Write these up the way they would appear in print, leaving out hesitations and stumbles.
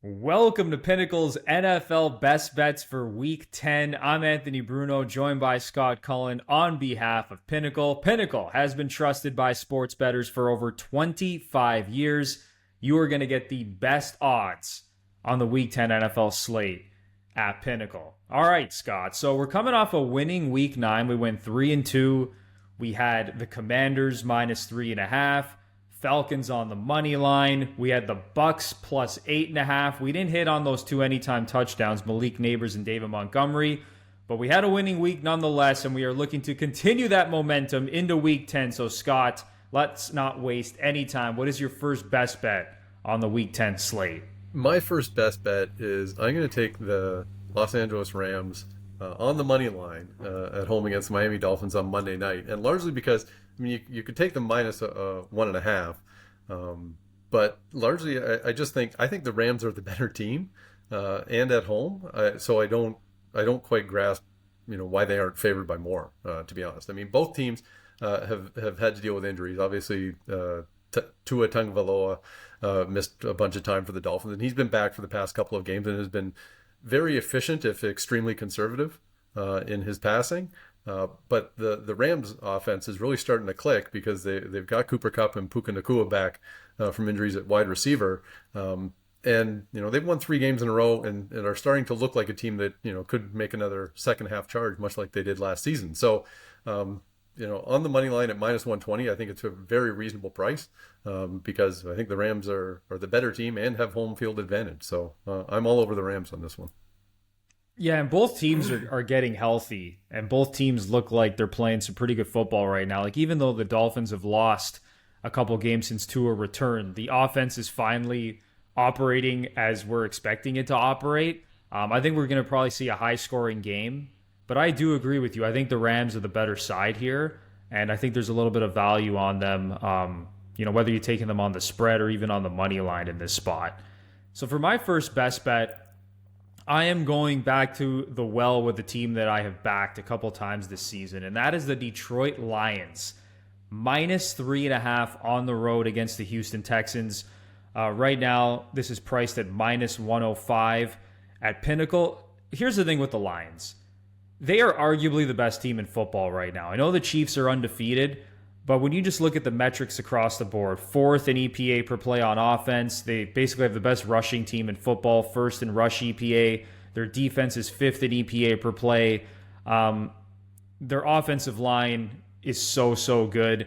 Welcome to Pinnacle's NFL Best Bets for Week 10. I'm Anthony Bruno, joined by Scott Cullen on behalf of Pinnacle. Pinnacle has been trusted by sports bettors for over 25 years. You are going to get the best odds on the Week 10 NFL slate at Pinnacle. All right, Scott. So we're coming off a winning Week 9. We went 3-2. We had the Commanders minus 3.5. Falcons on the money line. We had the Bucs plus 8.5. We didn't hit on those two anytime touchdowns, Malik Neighbors and David Montgomery, but we had a winning week nonetheless, and we are looking to continue that momentum into Week 10. So, Scott, let's not waste any time. What is your first best bet on the Week 10 slate? My first best bet is I'm going to take the Los Angeles Rams on the money line at home against the Miami Dolphins on Monday night, and largely because you could take them minus 1.5, but largely I think the Rams are the better team and at home. So I don't quite grasp why they aren't favored by more. To be honest, I mean both teams have had to deal with injuries. Obviously, Tua Tagovailoa missed a bunch of time for the Dolphins, and he's been back for the past couple of games and has been very efficient, if extremely conservative, in his passing. But the Rams offense is really starting to click because they've got Cooper Kupp and Puka Nacua back from injuries at wide receiver. And they've won 3 games in a row and are starting to look like a team that could make another second half charge, much like they did last season. So on the money line at minus 120, I think it's a very reasonable price because I think the Rams are the better team and have home field advantage. So I'm all over the Rams on this one. Yeah, and both teams are getting healthy, and both teams look like they're playing some pretty good football right now. Like, even though the Dolphins have lost a couple games since Tua returned, the offense is finally operating as we're expecting it to operate. I think we're going to probably see a high-scoring game, but I do agree with you. I think the Rams are the better side here, and I think there's a little bit of value on them, whether you're taking them on the spread or even on the money line in this spot. So for my first best bet, I am going back to the well with the team that I have backed a couple times this season, and that is the Detroit Lions. Minus 3.5 on the road against the Houston Texans. Right now, this is priced at minus 105 at Pinnacle. Here's the thing with the Lions. They are arguably the best team in football right now. I know the Chiefs are undefeated, but when you just look at the metrics across the board, 4th in EPA per play on offense, they basically have the best rushing team in football, 1st in rush EPA. Their defense is 5th in EPA per play. Their offensive line is so good.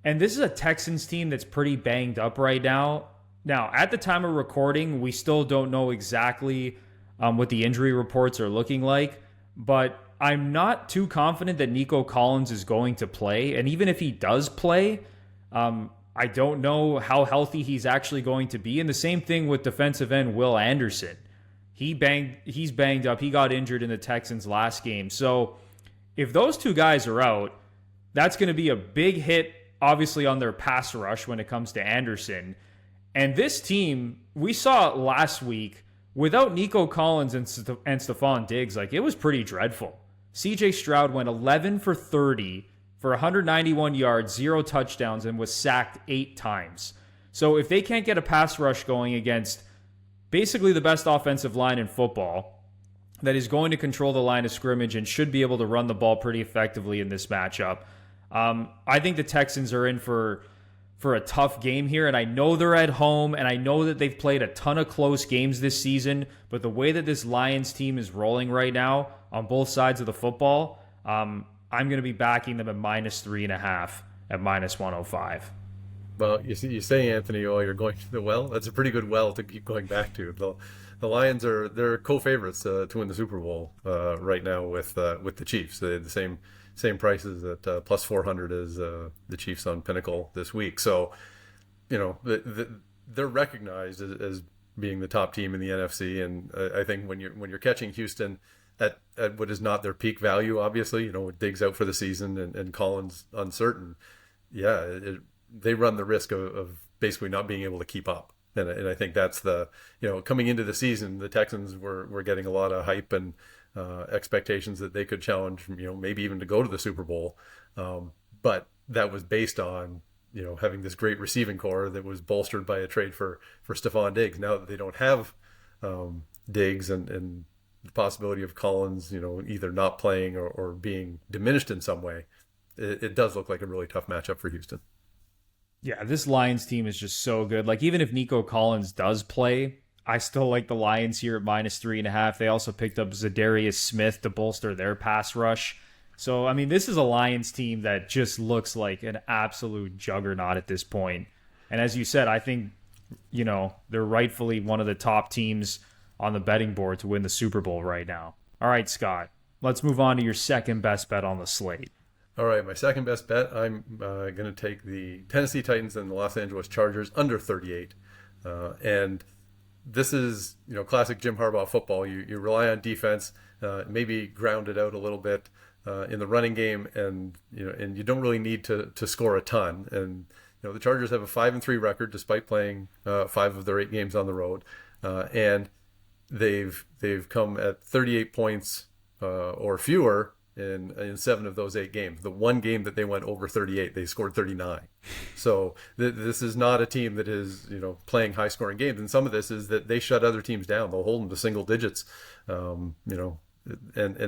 And this is a Texans team that's pretty banged up right now. Now, at the time of recording, we still don't know exactly what the injury reports are looking like, but I'm not too confident that Nico Collins is going to play. And even if he does play, I don't know how healthy he's actually going to be. And the same thing with defensive end Will Anderson. He's banged up. He got injured in the Texans last game. So if those two guys are out, that's going to be a big hit, obviously, on their pass rush when it comes to Anderson. And this team, we saw it last week, without Nico Collins and Stephon Diggs, it was pretty dreadful. CJ Stroud went 11 for 30 for 191 yards, 0 touchdowns, and was sacked 8 times. So if they can't get a pass rush going against basically the best offensive line in football that is going to control the line of scrimmage and should be able to run the ball pretty effectively in this matchup, I think the Texans are in for a tough game here, and I know they're at home, and I know that they've played a ton of close games this season, but the way that this Lions team is rolling right now on both sides of the football, I'm going to be backing them at minus 3.5 at minus 105. Well, you say, Anthony, you're going to the well. That's a pretty good well to keep going back to. The Lions they're co-favorites to win the Super Bowl right now with the Chiefs. They had the same prices at plus 400 as the Chiefs on Pinnacle this week. So, they're recognized as being the top team in the NFC. And I think when you're catching Houston at what is not their peak value, obviously, with Diggs out for the season and Collins uncertain, they run the risk of basically not being able to keep up. And I think that's coming into the season, the Texans were getting a lot of hype and expectations that they could challenge, maybe even to go to the Super Bowl. But that was based on, having this great receiving core that was bolstered by a trade for Stephon Diggs. Now that they don't have Diggs and the possibility of Collins, either not playing or being diminished in some way, it does look like a really tough matchup for Houston. Yeah, this Lions team is just so good. Like, even if Nico Collins does play, I still like the Lions here at -3.5. They also picked up Zadarius Smith to bolster their pass rush. So, I mean, this is a Lions team that just looks like an absolute juggernaut at this point. And as you said, I think, they're rightfully one of the top teams on the betting board to win the Super Bowl right now. All right, Scott, let's move on to your second best bet on the slate. All right, my second best bet, I'm going to take the Tennessee Titans and the Los Angeles Chargers under 38. And this is, classic Jim Harbaugh football. You rely on defense, maybe ground it out a little bit in the running game, and you don't really need to score a ton. And the Chargers have a 5-3 record despite playing 5 of their 8 games on the road, and they've come at 38 points or fewer in 7 of those 8 games. The one game that they went over 38, they scored 39. So this is not a team that is playing high scoring games, and some of this is that they shut other teams down. They'll hold them to single digits. And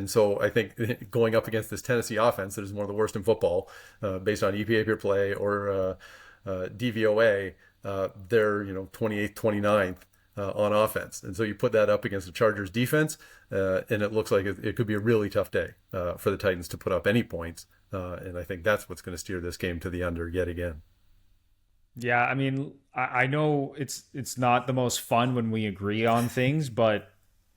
so I think going up against this Tennessee offense that is one of the worst in football, based on EPA per play or DVOA, they're 28th, 29th on offense. And so you put that up against the Chargers defense, and it looks like it could be a really tough day for the Titans to put up any points. And I think that's what's going to steer this game to the under yet again. Yeah, I mean, I know it's not the most fun when we agree on things, but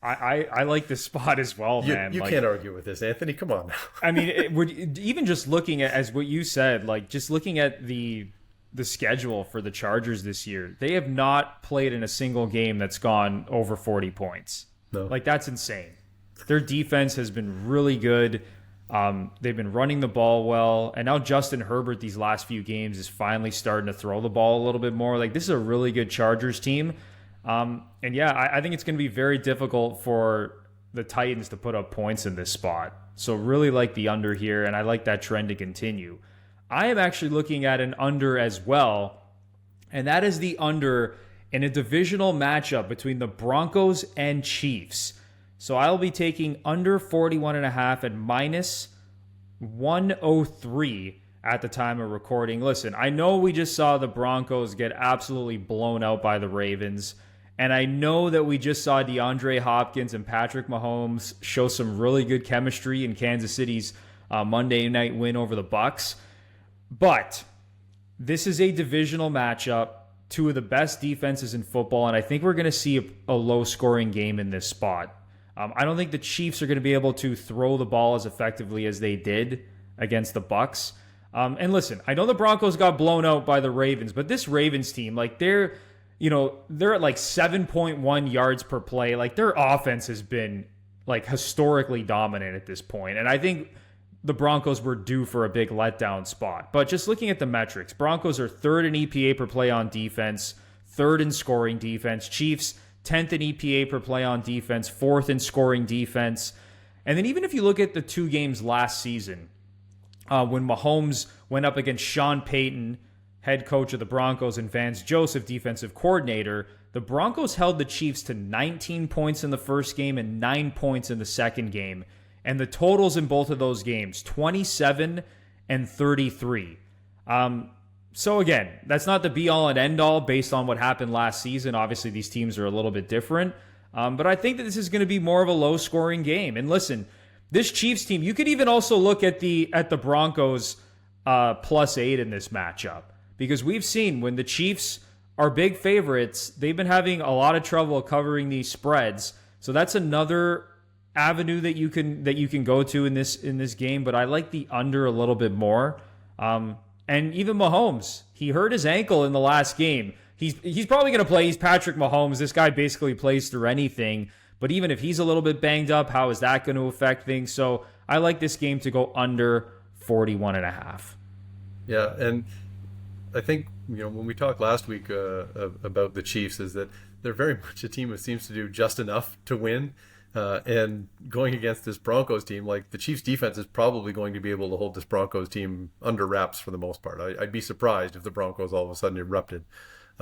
I like this spot as well, man. You can't argue with this, Anthony. Come on now. I mean, even just looking at, as what you said, like just looking at the schedule for the Chargers this year, they have not played in a single game that's gone over 40 points. No. Like, that's insane. Their defense has been really good. They've been running the ball well, and now Justin Herbert these last few games is finally starting to throw the ball a little bit more. Like, this is a really good Chargers team. And yeah, I think it's going to be very difficult for the Titans to put up points in this spot. So really like the under here, and I like that trend to continue. I am actually looking at an under as well, and that is the under in a divisional matchup between the Broncos and Chiefs. So I'll be taking under 41.5 at -103 at the time of recording. Listen, I know we just saw the Broncos get absolutely blown out by the Ravens, and I know that we just saw DeAndre Hopkins and Patrick Mahomes show some really good chemistry in Kansas City's Monday night win over the Bucs. But this is a divisional matchup, 2 of the best defenses in football, and I think we're going to see a low-scoring game in this spot. I don't think the Chiefs are going to be able to throw the ball as effectively as they did against the Bucs. And listen, I know the Broncos got blown out by the Ravens, but this Ravens team, like they're at like 7.1 yards per play. Like their offense has been like historically dominant at this point. And I think the Broncos were due for a big letdown spot. But just looking at the metrics, Broncos are 3rd in EPA per play on defense, 3rd in scoring defense. Chiefs, 10th in EPA per play on defense, 4th in scoring defense. And then even if you look at the 2 games last season, when Mahomes went up against Sean Payton, head coach of the Broncos, and Vance Joseph, defensive coordinator, the Broncos held the Chiefs to 19 points in the first game and 9 points in the second game. And the totals in both of those games, 27 and 33. So again, that's not the be-all and end-all based on what happened last season. Obviously, these teams are a little bit different. But I think that this is going to be more of a low-scoring game. And listen, this Chiefs team, you could even also look at the Broncos +8 in this matchup. Because we've seen when the Chiefs are big favorites, they've been having a lot of trouble covering these spreads. So that's another avenue that you can go to in this game. But I like the under a little bit more. And even Mahomes, he hurt his ankle in the last game. He's probably going to play. He's Patrick Mahomes. This guy basically plays through anything. But even if he's a little bit banged up, how is that going to affect things? So I like this game to go under 41.5. Yeah, and I think when we talked last week about the Chiefs, is that they're very much a team that seems to do just enough to win. And going against this Broncos team, like the Chiefs defense is probably going to be able to hold this Broncos team under wraps for the most part. I'd be surprised if the Broncos all of a sudden erupted.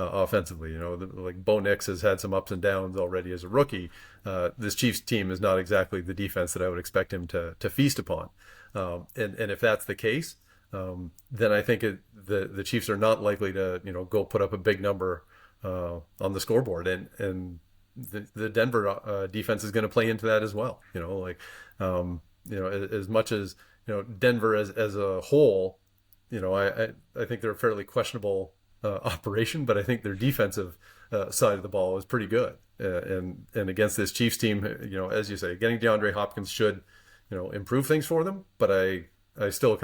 offensively. Like Bo Nix has had some ups and downs already as a rookie. This Chiefs team is not exactly the defense that I would expect him to feast upon. And if that's the case, then I think the Chiefs are not likely to go put up a big number on the scoreboard, and the Denver defense is going to play into that as well. As much as Denver as a whole, I think they're a fairly questionable operation, but I think their defensive side of the ball is pretty good. And against this Chiefs team, as you say, getting DeAndre Hopkins should improve things for them. But I still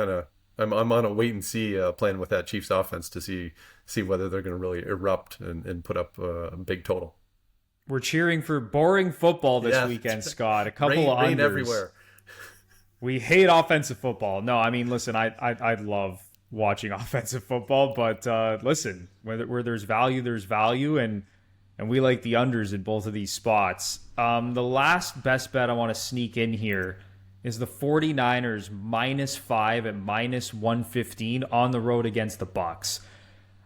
I'm on a wait and see plan with that Chiefs offense to see whether they're going to really erupt and put up a big total. We're cheering for boring football this weekend, Scott. A couple of rain unders. Everywhere. We hate offensive football. No, I mean, listen, I love watching offensive football, but listen, where there's value, and we like the unders in both of these spots. The last best bet I want to sneak in here is the 49ers -5 at -115 on the road against the Bucs.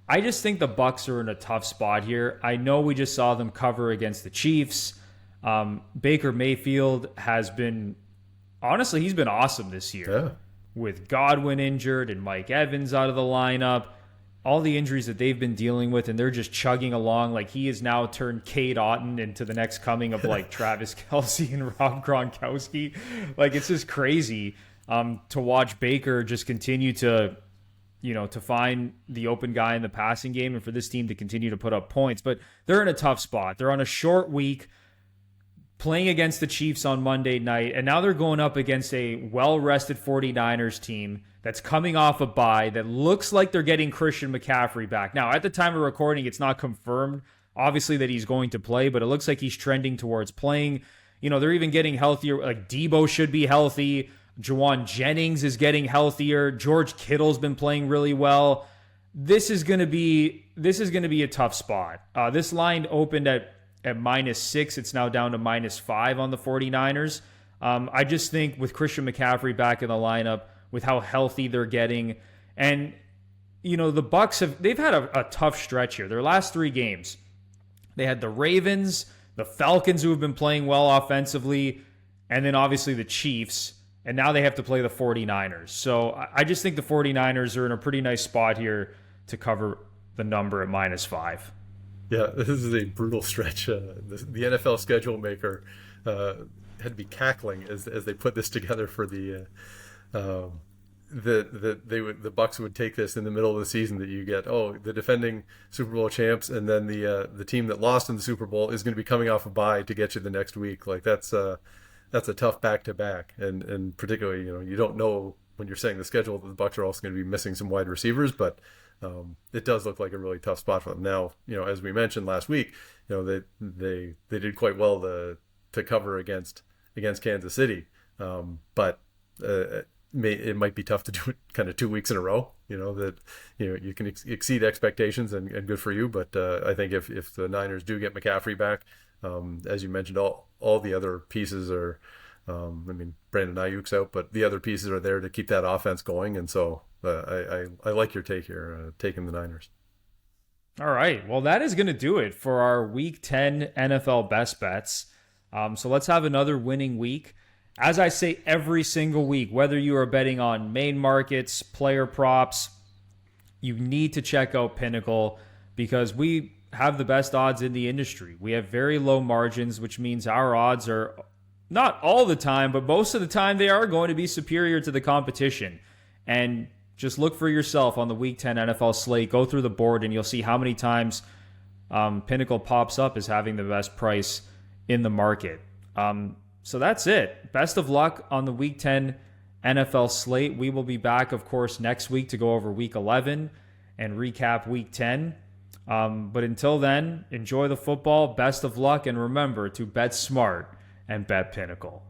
I just think the Bucs are in a tough spot here. I know we just saw them cover against the Chiefs. Baker Mayfield has been, honestly, he's been awesome this year. Yeah. With Godwin injured and Mike Evans out of the lineup, all the injuries that they've been dealing with, and they're just chugging along. Like, he has now turned Cade Otton into the next coming of like Travis Kelce and Rob Gronkowski. Like, it's just crazy to watch Baker just continue to find the open guy in the passing game, and for this team to continue to put up points. But they're in a tough spot. They're on a short week, playing against the Chiefs on Monday night, and now they're going up against a well-rested 49ers team that's coming off a bye that looks like they're getting Christian McCaffrey back. Now, at the time of recording, it's not confirmed, obviously, that he's going to play, but it looks like he's trending towards playing. They're even getting healthier. Like, Debo should be healthy. Juwan Jennings is getting healthier. George Kittle's been playing really well. This is going to be a tough spot. This line opened at -6. It's now down to -5 on the 49ers. I just think with Christian McCaffrey back in the lineup, with how healthy they're getting, and the Bucs they've had a tough stretch here. Their last 3 games, they had the Ravens, the Falcons, who have been playing well offensively, and then obviously the Chiefs, and now they have to play the 49ers. So I just think the 49ers are in a pretty nice spot here to cover the number at -5. Yeah, this is a brutal stretch. The NFL schedule maker had to be cackling as they put this together for the Bucs would take this in the middle of the season, that you get the defending Super Bowl champs, and then the team that lost in the Super Bowl is going to be coming off a bye to get you the next week. Like, that's a tough back to back, and particularly you don't know when you're saying the schedule that the Bucs are also going to be missing some wide receivers, but it does look like a really tough spot for them. Now, as we mentioned last week, they did quite well to cover against Kansas City, but it might be tough to do it kind of 2 weeks in a row. You can exceed expectations, and good for you. But I think if the Niners do get McCaffrey back, as you mentioned, all the other pieces are. Brandon Ayuk's out, but the other pieces are there to keep that offense going, and so I like your take here, taking the Niners. All right, well, that is going to do it for our Week 10 NFL best bets. So let's have another winning week. As I say every single week, whether you are betting on main markets, player props, you need to check out Pinnacle, because we have the best odds in the industry. We have very low margins, which means our odds are, not all the time, but most of the time, they are going to be superior to the competition. And just look for yourself on the Week 10 NFL slate. Go through the board, and you'll see how many times Pinnacle pops up as having the best price in the market. So that's it. Best of luck on the Week 10 NFL slate. We will be back, of course, next week to go over Week 11 and recap Week 10. But until then, enjoy the football. Best of luck, and remember to bet smart and bet Pinnacle.